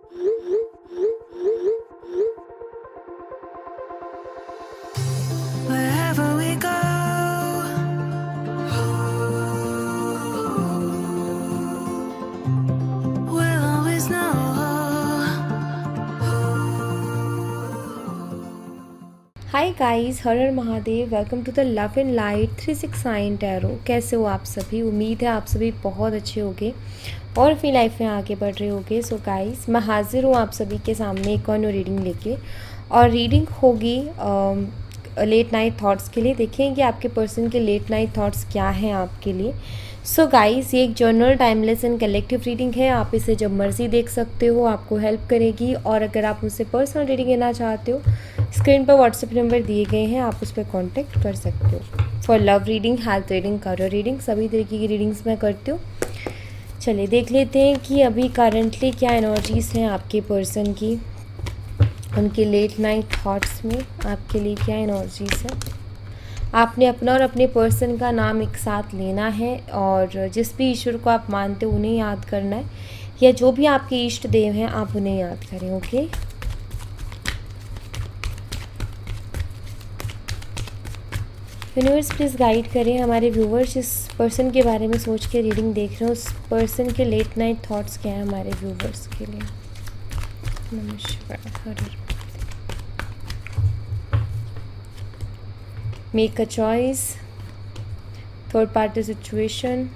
Wherever we go, we'll always know. Hi guys, हर हर Mahadev. Welcome to the love and light 369 tarot. कैसे हो आप सभी? उम्मीद है आप सभी बहुत अच्छे होंगे और अपनी लाइफ में आगे बढ़ रहे होंगे। सो गाइस, मैं हाजिर हूँ आप सभी के सामने एक और रीडिंग लेके, और रीडिंग होगी लेट नाइट थॉट्स के लिए। देखें कि आपके पर्सन के लेट नाइट थॉट्स क्या हैं आपके लिए। सो गाइस, ये एक journal, timeless and collective reading है। आप इसे जब मर्जी देख सकते हो, आपको हेल्प करेगी। और अगर आप मुझसे पर्सनल रीडिंग लेना चाहते हो, स्क्रीन पर व्हाट्सएप नंबर दिए गए हैं, आप उस पर कॉन्टैक्ट कर सकते हो। For love reading, health reading, career reading, सभी तरीके की रीडिंग्स मैं करती हूँ। चलिए देख लेते हैं कि अभी करंटली क्या एनर्जीज़ हैं आपके पर्सन की, उनके लेट नाइट थॉट्स में आपके लिए क्या एनर्जीज़ हैं। आपने अपना और अपने पर्सन का नाम एक साथ लेना है, और जिस भी ईश्वर को आप मानते हो उन्हें याद करना है, या जो भी आपके इष्ट देव हैं आप उन्हें याद करें। ओके, यूनिवर्स प्लीज़ गाइड करें हमारे व्यूवर्स जिस पर्सन के बारे में सोच के रीडिंग देख रहे हो, उस पर्सन के लेट नाइट थॉट्स क्या हैं हमारे व्यूवर्स के लिए। नमस्कार। हर हर। Make a choice, third party situation,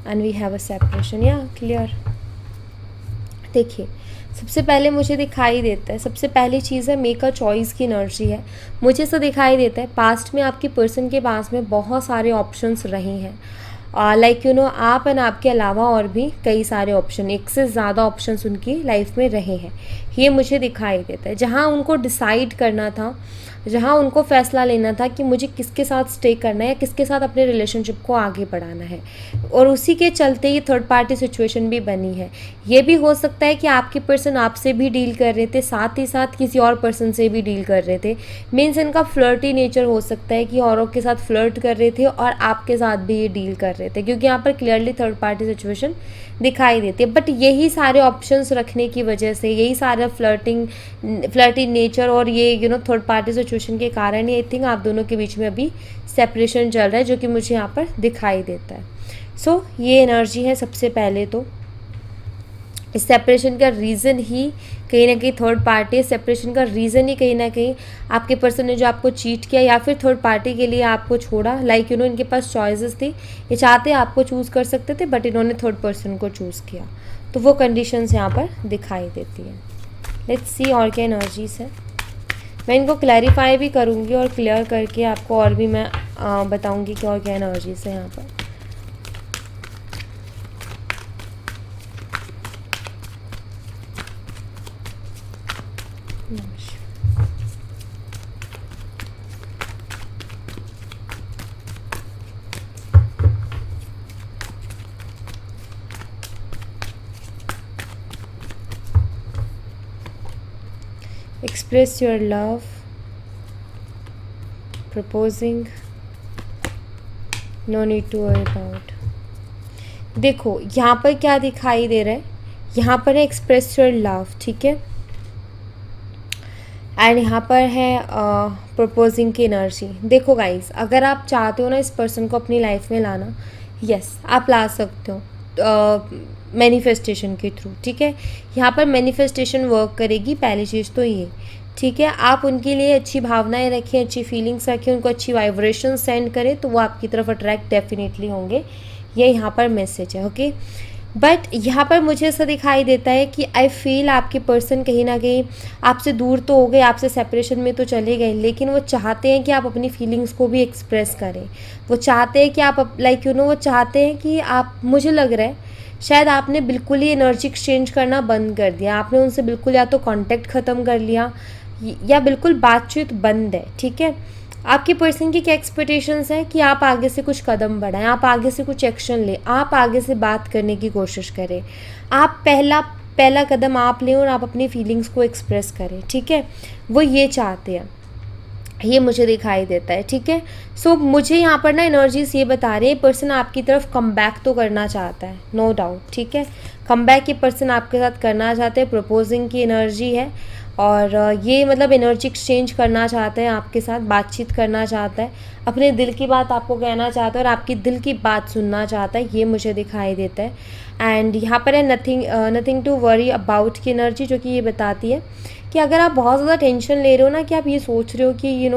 and we have a separation. या क्लियर। देखिए, सबसे पहले मुझे दिखाई देता है, सबसे पहली चीज़ है मेक अ चॉइस की एनर्जी है। मुझे ऐसा दिखाई देता है पास्ट में आपके पर्सन के पास में बहुत सारे ऑप्शंस रहे हैं, लाइक आप एंड आपके अलावा और भी कई सारे ऑप्शन, एक से ज़्यादा ऑप्शंस उनकी लाइफ में रहे हैं। ये मुझे दिखाई देता है जहाँ उनको डिसाइड करना था, जहाँ उनको फ़ैसला लेना था कि मुझे किसके साथ स्टे करना है या किसके साथ अपने रिलेशनशिप को आगे बढ़ाना है, और उसी के चलते ये थर्ड पार्टी सिचुएशन भी बनी है। ये भी हो सकता है कि आपके पर्सन आपसे भी डील कर रहे थे, साथ ही साथ किसी और पर्सन से भी डील कर रहे थे। मीन्स इनका फ्लर्टी नेचर हो सकता है कि औरों के साथ फ्लर्ट कर रहे थे और आपके साथ भी ये डील कर रहे थे, क्योंकि यहाँ पर क्लियरली थर्ड पार्टी सिचुएशन दिखाई देती है। बट यही सारे ऑप्शंस रखने की वजह से, यही सारा फ्लर्टी नेचर और ये थर्ड पार्टी सिचुएशन के कारण ही आई थिंक आप दोनों के बीच में अभी सेपरेशन चल रहा है, जो कि मुझे यहाँ पर दिखाई देता है। सो ये एनर्जी है। सबसे पहले तो इस सेपरेशन का रीज़न ही कहीं ना कहीं थर्ड पार्टी है। सेपरेशन का रीज़न ही कहीं ना कहीं आपके पर्सन ने जो आपको चीट किया या फिर थर्ड पार्टी के लिए आपको छोड़ा। लाइक इनके पास चॉइसेस थी, ये चाहते आपको चूज़ कर सकते थे, बट इन्होंने थर्ड पर्सन को चूज़ किया। तो वो कंडीशंस यहाँ पर दिखाई देती है। लेट्स सी और क्या एनर्जीज है। मैं इनको क्लैरिफाई भी करूँगी और क्लियर करके आपको और भी मैं बताऊँगी कि और क्या एनर्जीज है यहाँ पर। Express your love, proposing, no need to worry about। देखो यहाँ पर क्या दिखाई दे रहा है, यहाँ पर है एक्सप्रेस योर लव, ठीक है, एंड यहाँ पर है प्रपोजिंग की एनर्जी। देखो गाइस, अगर आप चाहते हो ना इस पर्सन को अपनी लाइफ में लाना, यस आप ला सकते हो मैनिफेस्टेशन के थ्रू, ठीक है। यहाँ पर मैनिफेस्टेशन वर्क करेगी, पहली चीज़ तो ये, ठीक है। आप उनके लिए अच्छी भावनाएं रखें, अच्छी फीलिंग्स रखें, उनको अच्छी वाइब्रेशन सेंड करें, तो वो आपकी तरफ अट्रैक्ट डेफिनेटली होंगे। ये यहाँ पर मैसेज है, ओके। बट यहाँ पर मुझे ऐसा दिखाई देता है कि आई फील आपके पर्सन कहीं ना कहीं आपसे दूर तो हो गए, आपसे सेपरेशन में तो चले गए, लेकिन वो चाहते हैं कि आप अपनी फीलिंग्स को भी एक्सप्रेस करें। वो चाहते हैं कि आप वो चाहते हैं कि आप, मुझे लग रहा है शायद आपने बिल्कुल ही एनर्जी एक्सचेंज करना बंद कर दिया। आपने उनसे बिल्कुल या तो कांटेक्ट ख़त्म कर लिया या बिल्कुल बातचीत बंद है, ठीक है। आपके पर्सन की क्या एक्सपेक्टेशंस हैं कि आप आगे से कुछ कदम बढ़ाएं, आप आगे से कुछ एक्शन लें, आप आगे से बात करने की कोशिश करें, आप पहला कदम आप लें और आप अपनी फीलिंग्स को एक्सप्रेस करें, ठीक है। वो ये चाहते हैं, ये मुझे दिखाई देता है, ठीक है। सो मुझे यहाँ पर ना एनर्जीज ये बता रही है पर्सन आपकी तरफ कम बैक तो करना चाहता है, नो डाउट, ठीक है। कमबैक ये पर्सन आपके साथ करना चाहते हैं, प्रपोजिंग की एनर्जी है और ये मतलब एनर्जी एक्सचेंज करना चाहते हैं आपके साथ, बातचीत करना चाहता है, अपने दिल की बात आपको कहना चाहता है और आपकी दिल की बात सुनना चाहता है, ये मुझे दिखाई देता है। एंड यहाँ पर है नथिंग टू वरी अबाउट की एनर्जी, जो कि ये बताती है कि अगर आप बहुत ज़्यादा टेंशन ले रहे हो ना, कि आप ये सोच रहे हो कि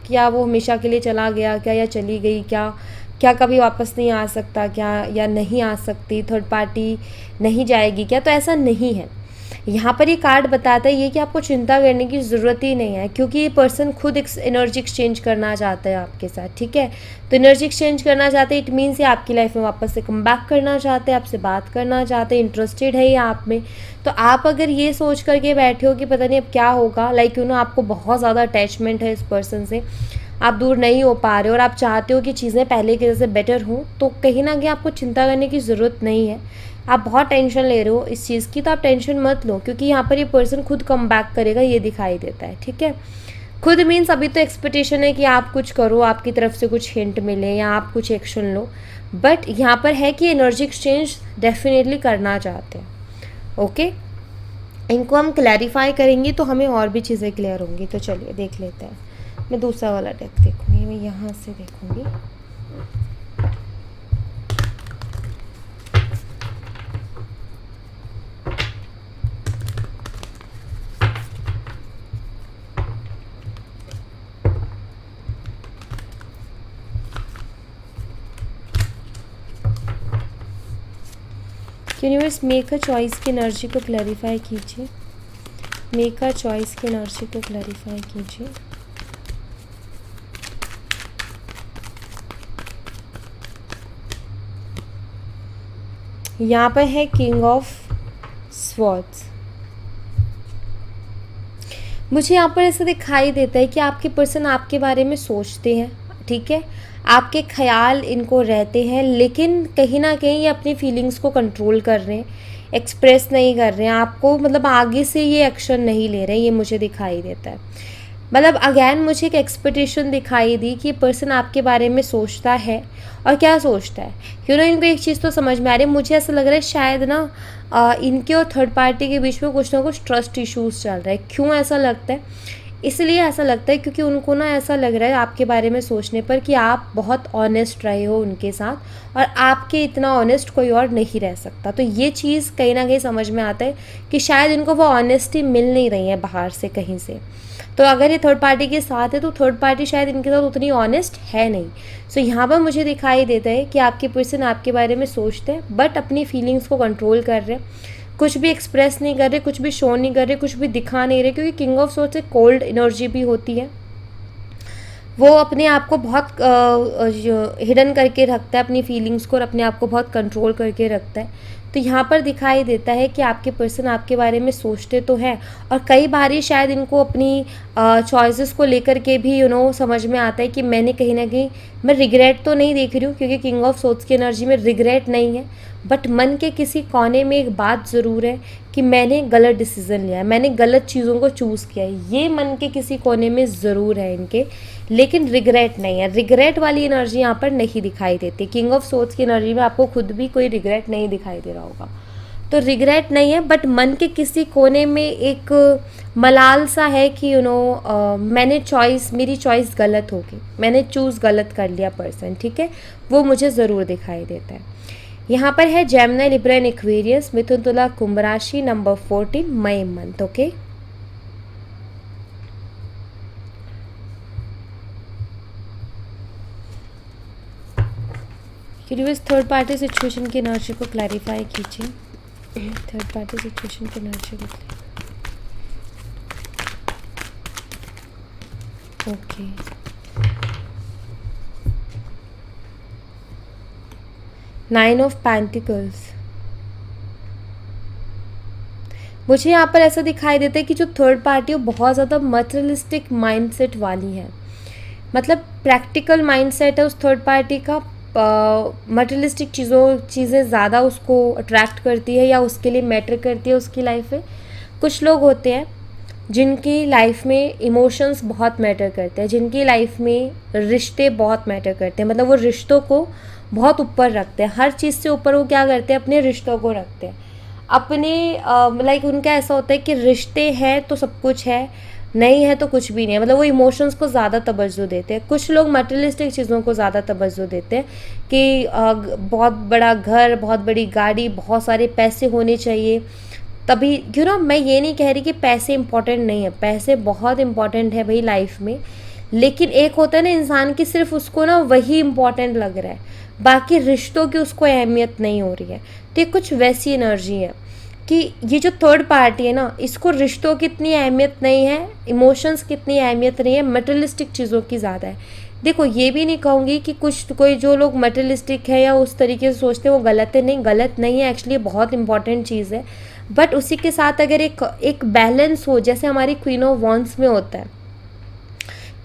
क्या वो हमेशा के लिए चला गया क्या, या चली गई क्या, क्या कभी वापस नहीं आ सकता क्या, या नहीं आ सकती, थर्ड पार्टी नहीं जाएगी क्या, तो ऐसा नहीं है। यहाँ पर ये कार्ड बताता है ये कि आपको चिंता करने की ज़रूरत ही नहीं है, क्योंकि ये पर्सन खुद एनर्जी एक्सचेंज करना चाहता है आपके साथ, ठीक है। तो एनर्जी एक्सचेंज करना चाहते हैं, इट मीन्स ये आपकी लाइफ में वापस से कम बैक करना चाहते हैं, आपसे बात करना चाहते हैं, इंटरेस्टेड है ये आप में। तो आप अगर ये सोच करके बैठे हो कि पता नहीं अब क्या होगा, लाइक आपको बहुत ज़्यादा अटैचमेंट है इस पर्सन से, आप दूर नहीं हो पा रहे हो और आप चाहते हो कि चीज़ें पहले के जैसे बेटर हों, तो कहीं ना कहीं आपको चिंता करने की ज़रूरत नहीं है। आप बहुत टेंशन ले रहे हो इस चीज़ की, तो आप टेंशन मत लो, क्योंकि यहाँ पर ये पर्सन खुद कम बैक करेगा, ये दिखाई देता है, ठीक है। खुद मीन्स अभी तो एक्सपेक्टेशन है कि आप कुछ करो, आपकी तरफ से कुछ हिंट मिले या आप कुछ एक्शन लो, बट यहाँ पर है कि एनर्जी एक्सचेंज डेफिनेटली करना चाहते हैं। ओके, इनको हम क्लैरिफाई करेंगे तो हमें और भी चीज़ें क्लियर होंगी। तो चलिए देख लेते हैं। मैं दूसरा वाला डेक देखूँगी, मैं यहाँ से देखूँगी। यूनिवर्स मेक अ चॉइस की एनर्जी को क्लैरिफाई कीजिए, मेक अ चॉइस की एनर्जी को क्लैरिफाई कीजिए। यहाँ पर है किंग ऑफ स्वॉर्ड्स। मुझे यहाँ पर ऐसा दिखाई देता है कि आपके पर्सन आपके बारे में सोचते हैं, ठीक है, आपके ख्याल इनको रहते हैं, लेकिन कहीं ना कहीं ये अपनी फीलिंग्स को कंट्रोल कर रहे हैं, एक्सप्रेस नहीं कर रहे हैं आपको, मतलब आगे से ये एक्शन नहीं ले रहे हैं, ये मुझे दिखाई देता है। मतलब अगैन मुझे एक एक्सपेक्टेशन दिखाई दी कि पर्सन आपके बारे में सोचता है, और क्या सोचता है इनको एक चीज़ तो समझ में आ रही है। मुझे ऐसा लग रहा है शायद ना इनके और थर्ड पार्टी के बीच में कुछ ना कुछ ट्रस्ट इश्यूज़ चल रहा है। क्यों ऐसा लगता है? इसलिए ऐसा लगता है क्योंकि उनको ना ऐसा लग रहा है आपके बारे में सोचने पर कि आप बहुत ऑनेस्ट रहे हो उनके साथ, और आपके इतना ऑनेस्ट कोई और नहीं रह सकता। तो ये चीज़ कहीं ना कहीं समझ में आता है कि शायद इनको वो ऑनेस्टी मिल नहीं रही है बाहर से कहीं से। तो अगर ये थर्ड पार्टी के साथ है तो थर्ड पार्टी शायद इनके साथ उतनी ऑनेस्ट है नहीं। सो यहाँ पर मुझे दिखाई देता है कि आपके पर्सन आपके बारे में सोचते हैं, बट अपनी फीलिंग्स को कंट्रोल कर रहे हैं, कुछ भी एक्सप्रेस नहीं कर रहे, कुछ भी शो नहीं कर रहे, कुछ भी दिखा नहीं रहे, क्योंकि किंग ऑफ सोर्ड्स एक कोल्ड एनर्जी भी होती है। वो अपने आप को बहुत हिडन करके रखता है, अपनी फीलिंग्स को, और अपने आप को बहुत कंट्रोल करके रखता है। तो यहाँ पर दिखाई देता है कि आपके पर्सन आपके बारे में सोचते तो हैं, और कई बार ही शायद इनको अपनी चॉइसेस को लेकर के भी समझ में आता है कि मैंने कहीं ना कहीं, मैं रिग्रेट तो नहीं देख रही हूँ क्योंकि किंग ऑफ सोर्ड्स की एनर्जी में रिग्रेट नहीं है, बट मन के किसी कोने में एक बात ज़रूर है कि मैंने गलत डिसीज़न लिया है, मैंने गलत चीज़ों को चूज़ किया है। ये मन के किसी कोने में ज़रूर है इनके, लेकिन रिग्रेट नहीं है। रिग्रेट वाली एनर्जी यहाँ पर नहीं दिखाई देती। किंग ऑफ सोर्ड्स की एनर्जी में आपको खुद भी कोई रिग्रेट नहीं दिखाई दे रहा होगा। तो रिग्रेट नहीं है, बट मन के किसी कोने में एक मलाल सा है कि मेरी चॉइस गलत होगी, मैंने चूज़ गलत कर लिया पर्सन, ठीक है, वो मुझे ज़रूर दिखाई देता है। यहाँ पर है जेमिनी, लिब्रा एंड एक्वेरियस, मिथुन, तुला, कुंभ राशि, number 14, May month. Okay, universe third party situation की एनर्जी को क्लैरिफाई कीजिए। थर्ड पार्टी सिचुएशन की एनर्जी को ओके, नाइन ऑफ पेंटिकल्स। मुझे यहाँ पर ऐसा दिखाई देता है कि जो थर्ड पार्टी है वो बहुत ज़्यादा मटेरियलिस्टिक माइंडसेट वाली है, मतलब प्रैक्टिकल माइंडसेट है उस थर्ड पार्टी का। मटेरियलिस्टिक चीज़ें ज़्यादा उसको अट्रैक्ट करती है या उसके लिए मैटर करती है उसकी लाइफ में। कुछ लोग होते हैं जिनकी लाइफ में इमोशंस बहुत मैटर करते हैं, जिनकी लाइफ में रिश्ते बहुत मैटर करते हैं, मतलब वो रिश्तों को बहुत ऊपर रखते हैं, हर चीज़ से ऊपर वो क्या करते हैं, अपने रिश्तों को रखते हैं। अपने लाइक उनका ऐसा होता है कि रिश्ते हैं तो सब कुछ है, नहीं है तो कुछ भी नहीं है। मतलब वो इमोशंस को ज़्यादा तवज्जो देते हैं। कुछ लोग मटेरियलिस्टिक चीज़ों को ज़्यादा तवज्जो देते हैं कि बहुत बड़ा घर, बहुत बड़ी गाड़ी, बहुत सारे पैसे होने चाहिए तभी मैं ये नहीं कह रही कि पैसे इंपॉर्टेंट नहीं है, पैसे बहुत इंपॉर्टेंट है भाई लाइफ में। लेकिन एक होता है ना इंसान की सिर्फ उसको ना वही इम्पॉर्टेंट लग रहा है, बाकी रिश्तों की उसको अहमियत नहीं हो रही है। तो ये कुछ वैसी एनर्जी है कि ये जो थर्ड पार्टी है ना, इसको रिश्तों की इतनी अहमियत नहीं है, इमोशंस की इतनी अहमियत नहीं है, मटेरियलिस्टिक चीज़ों की ज़्यादा है। देखो ये भी नहीं कहूँगी कि कोई जो लोग मटेरियलिस्टिक है या उस तरीके से सोचते हैं वो गलत है, नहीं गलत नहीं है, एक्चुअली बहुत इंपॉर्टेंट चीज़ है। बट उसी के साथ अगर एक बैलेंस हो, जैसे हमारी क्वीन ऑफ वॉन्ड्स में होता है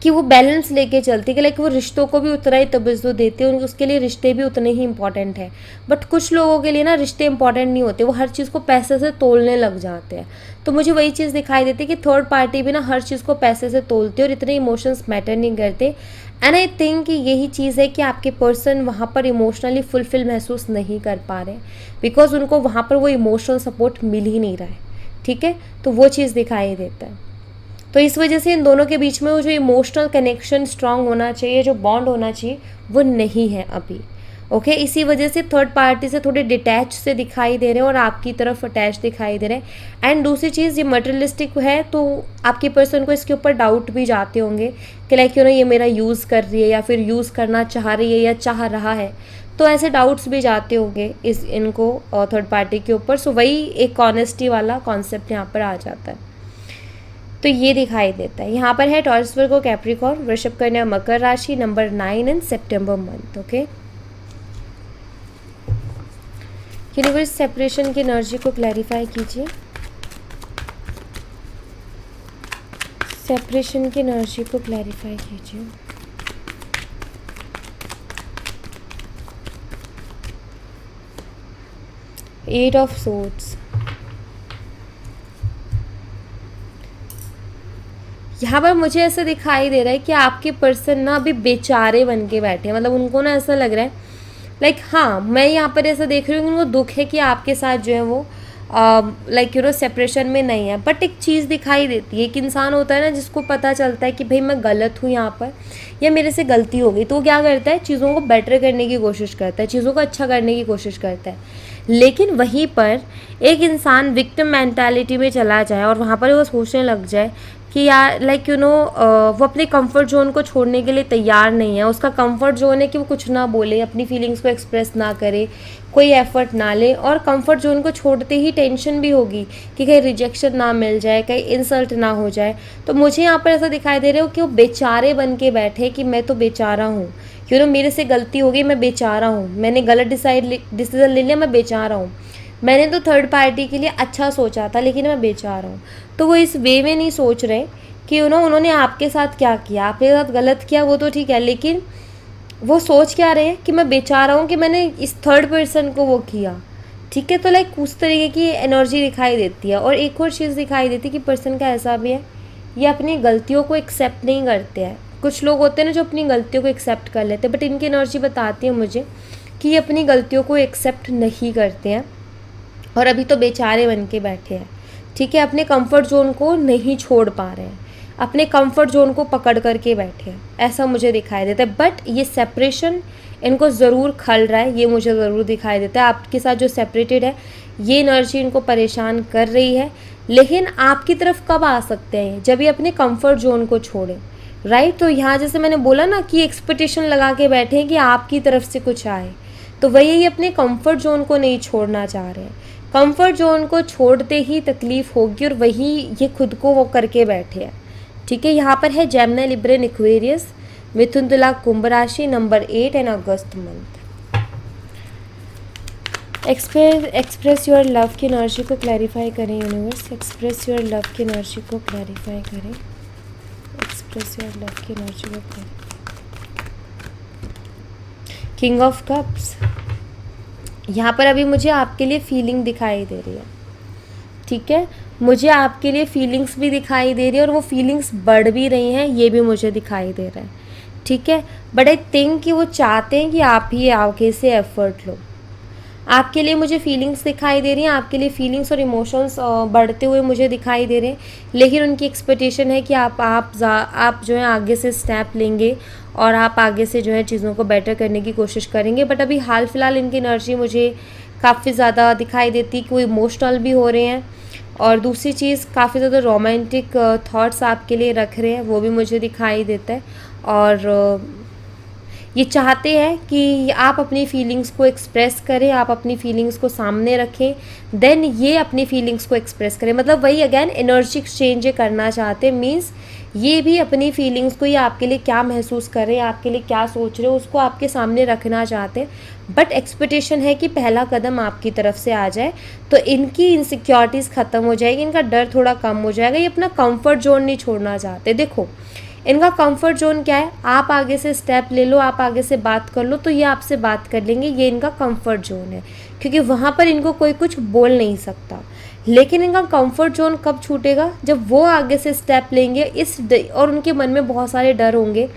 कि वो बैलेंस लेके चलती है कि लाइक वो रिश्तों को भी उतना ही तवज्जो देते हैं, उसके लिए रिश्ते भी उतने ही इंपॉर्टेंट है। बट कुछ लोगों के लिए ना रिश्ते इंपॉर्टेंट नहीं होते, वो हर चीज़ को पैसे से तोलने लग जाते हैं। तो मुझे वही चीज़ दिखाई देती है कि थर्ड पार्टी भी ना हर चीज़ को पैसे से तोलते और इतने इमोशंस मैटर नहीं करते। एंड आई थिंक कि यही चीज़ है कि आपके पर्सन वहाँ पर इमोशनली फुलफिल महसूस नहीं कर पा रहे, बिकॉज उनको वहाँ पर वो इमोशनल सपोर्ट मिल ही नहीं रहा है। ठीक है, तो वो चीज़ दिखाई देता है। तो इस वजह से इन दोनों के बीच में वो जो इमोशनल कनेक्शन स्ट्रांग होना चाहिए, जो बॉन्ड होना चाहिए, वो नहीं है अभी। ओके, इसी वजह से थर्ड पार्टी से थोड़े डिटैच से दिखाई दे रहे हैं और आपकी तरफ अटैच दिखाई दे रहे हैं। एंड दूसरी चीज़, ये मटेरियलिस्टिक है तो आपके पर्सन को इसके ऊपर डाउट भी जाते होंगे कि लाइक ये मेरा यूज़ कर रही है या फिर यूज़ करना चाह रही है या चाह रहा है। तो ऐसे डाउट्स भी जाते होंगे इनको थर्ड पार्टी के ऊपर। सो वही एक ऑनेस्टी वाला कॉन्सेप्ट यहाँ पर आ जाता है। तो ये दिखाई देता है। यहाँ पर है टॉरस, वर्गो, कैप्रिकॉर्न, वृषभ, कन्या, मकर राशि, नंबर 9 इन सितंबर मंथ। ओके, यूनिवर्स सेपरेशन की एनर्जी को क्लैरिफाई कीजिए। सेपरेशन की एनर्जी को क्लैरिफाई कीजिए। एट ऑफ सोर्ड्स, यहाँ पर मुझे ऐसा दिखाई दे रहा है कि आपके पर्सन ना अभी बेचारे बन के बैठे हैं। मतलब उनको ना ऐसा लग रहा है लाइक हाँ, मैं यहाँ पर ऐसा देख रही हूँ कि उनको दुख है कि आपके साथ जो है वो लाइक सेपरेशन में नहीं है। बट एक चीज़ दिखाई देती है, एक इंसान होता है ना जिसको पता चलता है कि भाई मैं गलत हूँ यहाँ पर या मेरे से गलती हो गई, तो वो क्या करता है, चीज़ों को बेटर करने की कोशिश करता है, चीज़ों को अच्छा करने की कोशिश करता है। लेकिन वहीं पर एक इंसान विक्टिम मेंटालिटी में चला जाए और वहाँ पर वो सोचने लग जाए कि यार लाइक वो अपने कंफर्ट जोन को छोड़ने के लिए तैयार नहीं है। उसका कंफर्ट जोन है कि वो कुछ ना बोले, अपनी फीलिंग्स को एक्सप्रेस ना करे, कोई एफर्ट ना ले। और कंफर्ट जोन को छोड़ते ही टेंशन भी होगी कि कहीं रिजेक्शन ना मिल जाए, कहीं इंसल्ट ना हो जाए। तो मुझे यहाँ पर ऐसा दिखाई दे रहा हो कि वो बेचारे बन के बैठे कि मैं तो बेचारा हूँ, मेरे से गलती हो गई, मैं बेचारा हूँ, मैंने गलत डिसीजन ले लिया, मैं बेचारा हूँ, मैंने तो थर्ड पार्टी के लिए अच्छा सोचा था लेकिन मैं बेचारा हूँ। तो वो इस वे में नहीं सोच रहे कि उन्होंने आपके साथ क्या किया, आपके साथ गलत किया वो तो ठीक है, लेकिन वो सोच क्या रहे हैं कि मैं बेचारा हूँ कि मैंने इस थर्ड पर्सन को वो किया। ठीक है, तो लाइक उस तरीके की एनर्जी दिखाई देती है। और एक और चीज़ दिखाई देती है कि पर्सन का ऐसा भी है, ये अपनी गलतियों को एक्सेप्ट नहीं करते हैं। कुछ लोग होते हैं ना जो अपनी गलतियों को एक्सेप्ट कर लेते हैं, बट इनकी एनर्जी बताती है मुझे कि ये अपनी गलतियों को एक्सेप्ट नहीं करते हैं और अभी तो बेचारे बन के बैठे हैं। ठीक है, अपने कंफर्ट जोन को नहीं छोड़ पा रहे हैं, अपने कंफर्ट जोन को पकड़ करके बैठे हैं, ऐसा मुझे दिखाई देता है। बट ये सेपरेशन इनको ज़रूर खल रहा है, ये मुझे ज़रूर दिखाई देता है। आपके साथ जो सेपरेटेड है ये एनर्जी इनको परेशान कर रही है, लेकिन आपकी तरफ कब आ सकते हैं, जब ये अपने कंफर्ट जोन को छोड़ें। राइट, तो यहाँ जैसे मैंने बोला ना कि एक्सपेक्टेशन लगा के बैठे हैं कि आपकी तरफ से कुछ आए, तो वही ये अपने कंफर्ट जोन को नहीं छोड़ना चाह रहे हैं। कंफर्ट जोन को छोड़ते ही तकलीफ होगी और वही ये खुद को वो करके बैठे हैं। ठीक है, यहाँ पर है जेमिनी, लिब्रा, एक्वेरियस, मिथुन, तुला, कुंभ राशि, number 8 and August month. Express your love की एनर्जी को क्लैरिफाई करें यूनिवर्स। एक्सप्रेस योर लव की एनर्जी को क्लैरिफाई करें। एक्सप्रेस योर लव की एनर्जी को किंग ऑफ कप्स, यहाँ पर अभी मुझे आपके लिए फीलिंग दिखाई दे रही है। ठीक है, मुझे आपके लिए फीलिंग्स भी दिखाई दे रही है और वो फीलिंग्स बढ़ भी रही हैं, ये भी मुझे दिखाई दे रहा है। ठीक है, बट आई थिंक कि वो चाहते हैं कि आप ही आगे से एफर्ट लो। आपके लिए मुझे फीलिंग्स दिखाई दे रही हैं, आपके लिए फीलिंग्स और इमोशंस बढ़ते हुए मुझे दिखाई दे रहे हैं, लेकिन उनकी एक्सपेक्टेशन है कि आप जो है आगे से स्टेप लेंगे और आप आगे से जो है चीज़ों को बेटर करने की कोशिश करेंगे। बट अभी हाल फिलहाल इनकी एनर्जी मुझे काफ़ी ज़्यादा दिखाई देती कि वो इमोशनल भी हो रहे हैं, और दूसरी चीज़ काफ़ी ज़्यादा रोमांटिक थॉट्स आपके लिए रख रहे हैं, वो भी मुझे दिखाई देता है। और ये चाहते हैं कि आप अपनी फीलिंग्स को एक्सप्रेस करें, आप अपनी फीलिंग्स को सामने रखें, देन ये अपनी फीलिंग्स को एक्सप्रेस करें। मतलब वही अगेन एनर्जी एक्सचेंज ये करना चाहते हैं, मीन्स ये भी अपनी फीलिंग्स को, ये आपके लिए क्या महसूस कर रहे हैं, आपके लिए क्या सोच रहे हो, उसको आपके सामने रखना चाहते हैं। बट एक्सपेक्टेशन है कि पहला कदम आपकी तरफ से आ जाए, तो इनकी इनसिक्योरिटीज़ ख़त्म हो जाएगी, इनका डर थोड़ा कम हो जाएगा, ये अपना कंफर्ट जोन नहीं छोड़ना चाहते। देखो इनका कंफर्ट जोन क्या है, आप आगे से स्टेप ले लो, आप आगे से बात कर लो तो ये आपसे बात कर लेंगे, ये इनका कंफर्ट जोन है, क्योंकि वहाँ पर इनको कोई कुछ बोल नहीं सकता। लेकिन इनका कंफर्ट जोन कब छूटेगा, जब वो आगे से स्टेप लेंगे और उनके मन में बहुत सारे डर होंगे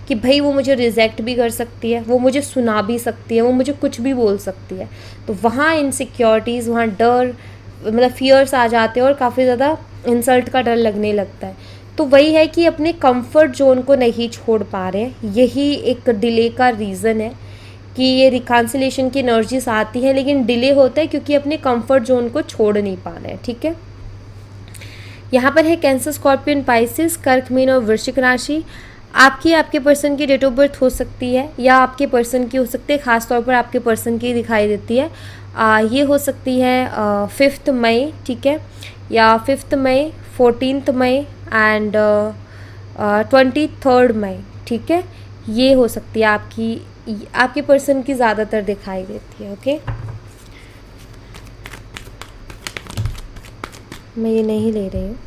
कि भाई वो मुझे रिजेक्ट भी कर सकती है, वो मुझे सुना भी सकती है, वो मुझे कुछ भी बोल सकती है। तो वहाँ इनसिक्योरिटीज़, वहाँ डर, मतलब फियर्स आ जाते हैं और काफ़ी ज़्यादा इंसल्ट का डर लगने लगता है। तो वही है कि अपने कंफर्ट जोन को नहीं छोड़ पा रहे हैं, यही एक डिले का रीज़न है कि ये रिकॉन्सिलेशन की एनर्जीज आती है लेकिन डिले होता है क्योंकि अपने कंफर्ट जोन को छोड़ नहीं पा रहे हैं। ठीक है, यहाँ पर है कैंसर, स्कॉर्पियन, पाइसिस, कर्क, मीन और वृश्चिक राशि। आपके पर्सन की डेट ऑफ बर्थ हो सकती है या आपके पर्सन की हो सकती है, ख़ासतौर पर आपके पर्सन की दिखाई देती है। ये हो सकती है 5 मई, ठीक है, या 5 मई, 14 मई एंड 23 मई, ठीक है, ये हो सकती है आपके पर्सन की ज़्यादातर दिखाई देती है। ओके, मैं ये नहीं ले रही हूँ।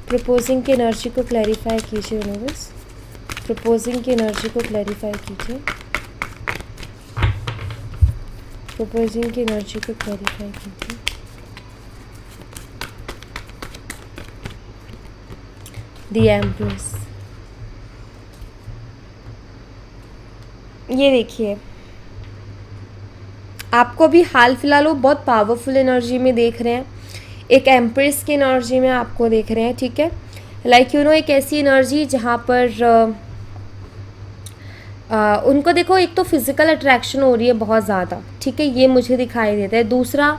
प्रपोजिंग की एनर्जी को क्लैरिफाई कीजिए यूनिवर्स, प्रपोजिंग की एनर्जी को क्लैरिफाई कीजिए, प्रपोजिंग की एनर्जी को क्लैरिफाई कीजिए। द एम्प्रेस, ये देखिए आपको भी हाल फिलहाल वो बहुत पावरफुल एनर्जी में देख रहे हैं, एक एम्प्रेस की एनर्जी में आपको देख रहे हैं। ठीक है, लाइक यू नो एक ऐसी एनर्जी जहाँ पर उनको देखो, एक तो फिज़िकल अट्रैक्शन हो रही है बहुत ज़्यादा, ठीक है, ये मुझे दिखाई देता है। दूसरा,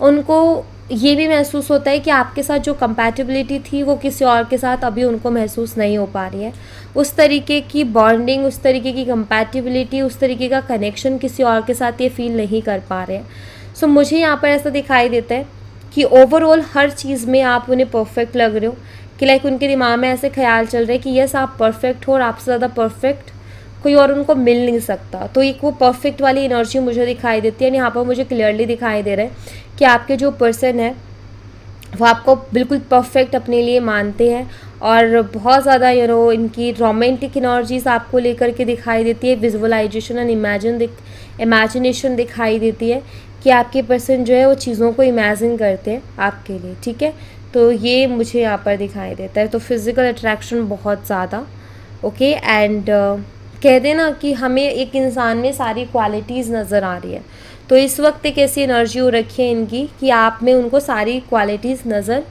उनको ये भी महसूस होता है कि आपके साथ जो कंपैटिबिलिटी थी वो किसी और के साथ अभी उनको महसूस नहीं हो पा रही है, उस तरीके की बॉन्डिंग, उस तरीके की कंपैटिबिलिटी, उस तरीके का कनेक्शन किसी और के साथ ये फील नहीं कर पा रहे हैं। सो मुझे यहाँ पर ऐसा दिखाई देता है कि ओवरऑल हर चीज़ में आप उन्हें परफेक्ट लग रहे हो, कि लाइक उनके दिमाग में ऐसे ख्याल चल रहे हैं कि यस आप परफेक्ट हो और आपसे ज़्यादा परफेक्ट कोई और उनको मिल नहीं सकता। तो एक वो परफेक्ट वाली एनर्जी मुझे दिखाई देती है। यहाँ पर मुझे क्लियरली दिखाई दे रहा है कि आपके जो पर्सन है वो आपको बिल्कुल परफेक्ट अपने लिए मानते हैं और बहुत ज़्यादा इनकी रोमांटिक एनर्जीज आपको लेकर के दिखाई देती है, विजुअलाइजेशन एंड इमेजिनेशन दिखाई देती है कि आपके पर्सन जो है वो चीज़ों को इमेजिन करते हैं आपके लिए। ठीक है, तो ये मुझे यहाँ पर दिखाई देता है। तो फिज़िकल अट्रैक्शन बहुत ज़्यादा, ओके, एंड कह देना कि हमें एक इंसान में सारी क्वालिटीज़ नज़र आ रही है। तो इस वक्त एक ऐसी एनर्जी हो रखी है इनकी कि आप में उनको सारी क्वालिटीज़ नज़र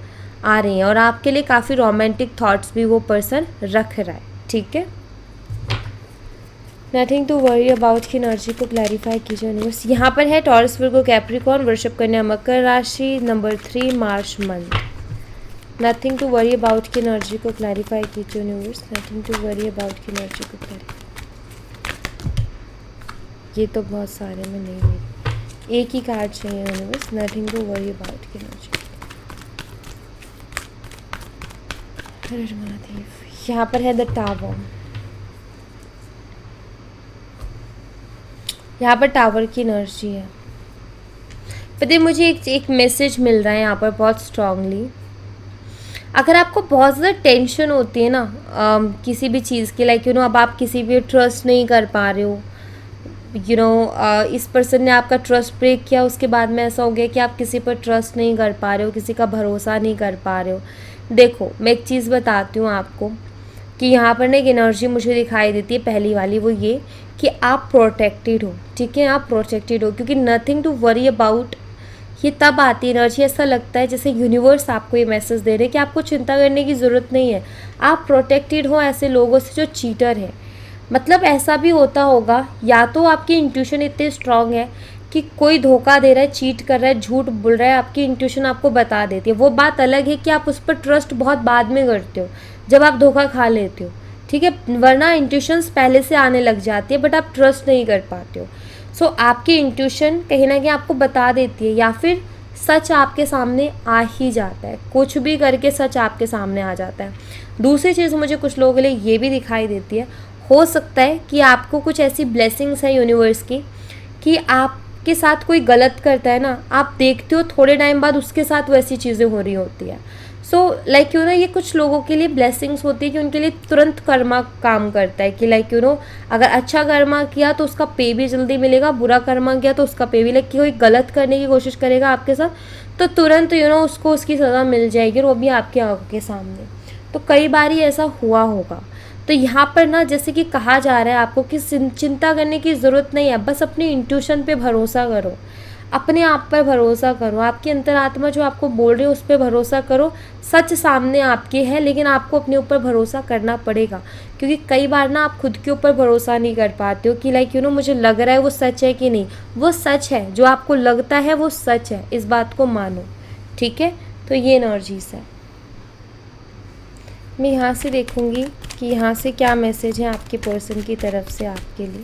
आ रही हैं और आपके लिए काफ़ी रोमांटिक थॉट्स भी वो पर्सन रख रहा है। ठीक है, नथिंग टू वरी अबाउट की एनर्जी को क्लैरिफाई कीजिए यूनिवर्स। यहाँ पर है टॉरस, वर्गो, कैप्रिकॉर्न, वृषभ, कन्या, मकर राशि, number 3, March month. Nothing to worry about की एनर्जी को क्लैरिफाई कीजिए universe, nothing to worry about की एनर्जी को क्लैरिफाई। ये तो बहुत सारे में नहीं मिले, एक ही कार्ड चाहिए universe, nothing to worry about की एनर्जी। हर महादेव। यहाँ पर है द टावर, यहाँ पर टावर की एनर्जी है। पता है मुझे एक मैसेज मिल रहा है यहाँ पर बहुत स्ट्रांगली। अगर आपको बहुत ज़्यादा टेंशन होती है ना किसी भी चीज़ की, लाइक अब आप किसी पे ट्रस्ट नहीं कर पा रहे हो, इस पर्सन ने आपका ट्रस्ट ब्रेक किया, उसके बाद में ऐसा हो गया कि आप किसी पर ट्रस्ट नहीं कर पा रहे हो, किसी का भरोसा नहीं कर पा रहे हो। देखो मैं एक चीज़ बताती हूँ आपको, कि यहाँ पर ना एक एनर्जी मुझे दिखाई देती है, पहली वाली वो ये कि आप प्रोटेक्टेड हो, ठीक है, आप प्रोटेक्टेड हो, क्योंकि नथिंग टू वरी अबाउट ये तब आती है एनर्जी, ऐसा लगता है जैसे यूनिवर्स आपको ये मैसेज दे रहे हैं कि आपको चिंता करने की ज़रूरत नहीं है, आप प्रोटेक्टेड हो ऐसे लोगों से जो चीटर हैं। मतलब ऐसा भी होता होगा, या तो आपकी इंट्यूशन इतनी स्ट्रांग है कि कोई धोखा दे रहा है, चीट कर रहा है, झूठ बोल रहा है, आपकी इंट्यूशन आपको बता देती है। वो बात अलग है कि आप उस पर ट्रस्ट बहुत बाद में करते हो, जब आप धोखा खा लेते हो, ठीक है, वरना इंट्यूशंस पहले से आने लग जाती है, बट आप ट्रस्ट नहीं कर पाते हो। सो आपकी इंट्यूशन कहीं ना कहीं आपको बता देती है, या फिर सच आपके सामने आ ही जाता है, कुछ भी करके सच आपके सामने आ जाता है। दूसरी चीज़ मुझे कुछ लोगों के लिए ये भी दिखाई देती है, हो सकता है कि आपको कुछ ऐसी ब्लेसिंग्स है यूनिवर्स की कि आपके साथ कोई गलत करता है ना, आप देखते हो थोड़े टाइम बाद उसके साथ वैसी चीज़ें हो रही होती है। सो लाइक यू नो ये कुछ लोगों के लिए ब्लेसिंग्स होती है कि उनके लिए तुरंत कर्मा काम करता है, कि लाइक यू नो अगर अच्छा कर्मा किया तो उसका पे भी जल्दी मिलेगा, बुरा कर्मा किया तो उसका पे भी, लाइक कोई गलत करने की कोशिश करेगा आपके साथ तो तुरंत यू नो उसको उसकी सज़ा मिल जाएगी, और वो भी आपकी आंखों के सामने। तो कई बार ही ऐसा हुआ होगा। तो यहाँ पर ना जैसे कि कहा जा रहा है आपको कि चिंता करने की ज़रूरत नहीं है, बस अपनी इंट्यूशन पे भरोसा करो, अपने आप पर भरोसा करो, आपकी अंतरात्मा जो आपको बोल रही है उस पर भरोसा करो। सच सामने आपके है, लेकिन आपको अपने ऊपर भरोसा करना पड़ेगा, क्योंकि कई बार ना आप खुद के ऊपर भरोसा नहीं कर पाते हो कि लाइक यू नो मुझे लग रहा है वो सच है कि नहीं। वो सच है, जो आपको लगता है वो सच है, इस बात को मानो, ठीक है। तो ये एनर्जीज है। मैं यहाँ से देखूँगी कि यहाँ से क्या मैसेज है आपके पर्सन की तरफ से आपके लिए।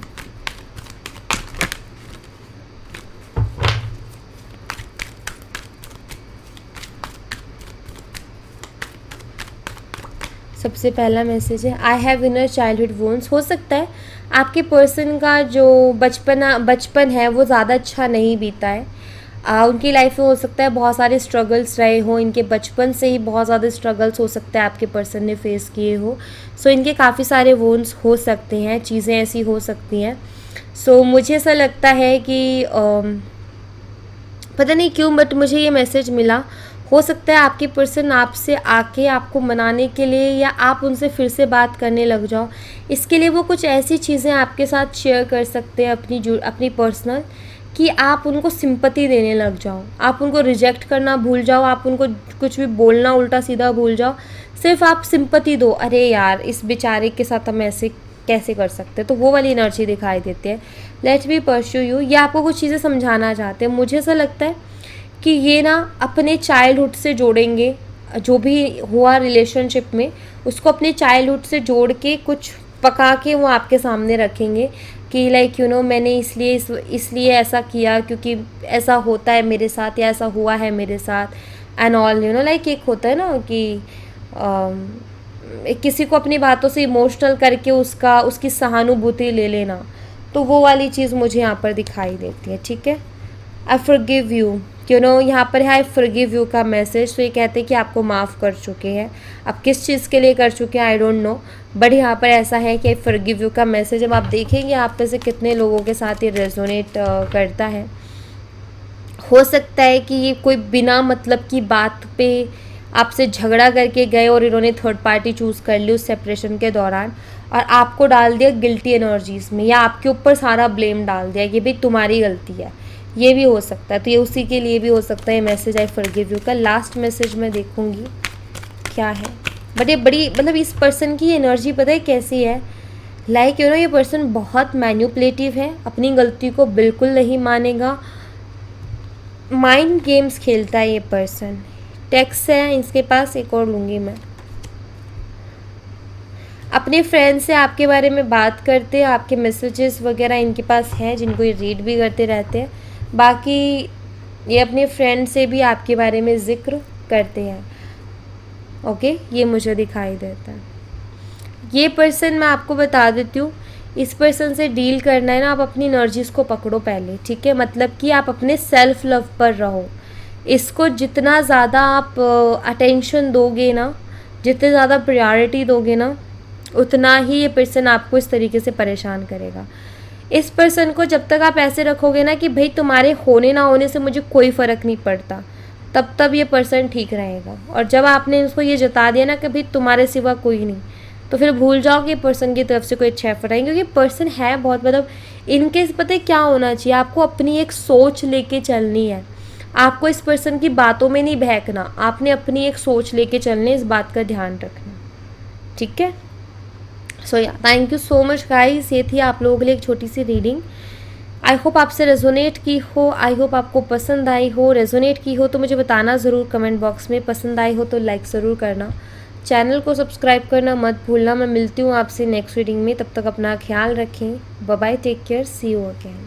सबसे पहला मैसेज है आई हैव इनर चाइल्डहुड वोन्स। हो सकता है आपके पर्सन का जो बचपन है वो ज़्यादा अच्छा नहीं बीता है। उनकी लाइफ में हो सकता है बहुत सारे स्ट्रगल्स रहे हों, इनके बचपन से ही बहुत ज़्यादा स्ट्रगल्स हो सकता है आपके पर्सन ने फेस किए हो। सो इनके काफ़ी सारे वोन्स हो सकते हैं, चीज़ें ऐसी हो सकती हैं। सो मुझे ऐसा लगता है कि पता नहीं क्यों बट मुझे ये मैसेज मिला, हो सकता है आपके पर्सन आपसे आके आपको मनाने के लिए या आप उनसे फिर से बात करने लग जाओ। इसके लिए वो कुछ ऐसी चीज़ें आपके साथ शेयर कर सकते हैं अपनी पर्सनल, कि आप उनको सिंपैथी देने लग जाओ, आप उनको रिजेक्ट करना भूल जाओ, आप उनको कुछ भी बोलना उल्टा सीधा भूल जाओ, सिर्फ आप सिंपैथी दो, अरे यार इस बेचारे के साथ हम ऐसे कैसे कर सकते हैं। तो वो वाली एनर्जी दिखाई देती है। लेट मी परस्यू यू, ये आपको कुछ चीज़ें समझाना चाहते हैं। मुझे ऐसा लगता है कि ये ना अपने चाइल्डहुड से जोड़ेंगे, जो भी हुआ रिलेशनशिप में उसको अपने चाइल्डहुड से जोड़ के कुछ पका के वो आपके सामने रखेंगे कि लाइक यू नो मैंने इसलिए ऐसा किया क्योंकि ऐसा होता है मेरे साथ या ऐसा हुआ है मेरे साथ and all, you know like एक होता है ना कि किसी को अपनी बातों से इमोशनल करके उसकी सहानुभूति ले लेना। तो वो वाली चीज़ मुझे यहाँ पर दिखाई देती है, ठीक है। I forgive you, you know यहाँ पर है आई फॉरगिव यू का मैसेज। तो ये कहते हैं कि आपको माफ़ कर चुके हैं। अब किस चीज़ के लिए कर चुके हैं आई डोंट नो, बट यहाँ पर ऐसा है कि आई फॉरगिव यू का मैसेज। अब आप देखेंगे आप में से कितने लोगों के साथ ये रेजोनेट करता है। हो सकता है कि ये कोई बिना मतलब की बात पे आपसे झगड़ा करके गए और इन्होंने थर्ड पार्टी चूज़ कर ली उस सेपरेशन के दौरान, और आपको डाल दिया गिल्टी एनर्जीज़ में, या आपके ऊपर सारा ब्लेम डाल दिया कि भाई तुम्हारी गलती है। ये भी हो सकता है, तो ये उसी के लिए भी हो सकता है मैसेज आई फॉरगिव यू का। लास्ट मैसेज मैं देखूंगी क्या है, बट ये बड़ी मतलब इस पर्सन की एनर्जी पता है कैसी है, लाइक यू नो ये पर्सन बहुत मैन्युपुलेटिव है, अपनी गलती को बिल्कुल नहीं मानेगा, माइंड गेम्स खेलता है ये पर्सन। टेक्स्ट है इसके पास, एक और लूँगी मैं। अपने फ्रेंड से आपके बारे में बात करते हैं, आपके मैसेजेस वगैरह इनके पास हैं जिनको ये रीड भी करते रहते हैं। बाकी ये अपने फ्रेंड से भी आपके बारे में ज़िक्र करते हैं, ओके। ये मुझे दिखाई देता है। ये पर्सन मैं आपको बता देती हूँ, इस पर्सन से डील करना है ना, आप अपनी एनर्जीज़ को पकड़ो पहले, ठीक है। मतलब कि आप अपने सेल्फ लव पर रहो। इसको जितना ज़्यादा आप अटेंशन दोगे ना, जितने ज़्यादा प्रायोरिटी दोगे ना, उतना ही ये पर्सन आपको इस तरीके से परेशान करेगा। इस पर्सन को जब तक आप ऐसे रखोगे ना कि भाई तुम्हारे होने ना होने से मुझे कोई फ़र्क नहीं पड़ता, तब ये पर्सन ठीक रहेगा। और जब आपने उसको ये जता दिया ना कि भाई तुम्हारे सिवा कोई नहीं, तो फिर भूल जाओ कि पर्सन की तरफ से कोई अच्छा एफर्ट आएंगे, क्योंकि पर्सन है बहुत, मतलब इनके पता है क्या होना चाहिए, आपको अपनी एक सोच लेके चलनी है, आपको इस पर्सन की बातों में नहीं बहकना, आपने अपनी एक सोच लेके चलनी है, इस बात का ध्यान रखना, ठीक है। सो या thank you so much guys, ये थी आप लोगों के लिए एक छोटी सी रीडिंग। आई होप आपसे रेजोनेट की हो, आई होप आपको पसंद आई हो। रेजोनेट की हो तो मुझे बताना ज़रूर कमेंट बॉक्स में, पसंद आई हो तो लाइक ज़रूर करना, चैनल को सब्सक्राइब करना मत भूलना। मैं मिलती हूँ आपसे नेक्स्ट रीडिंग में, तब तक अपना ख्याल रखें, bye bye, take care, see you again.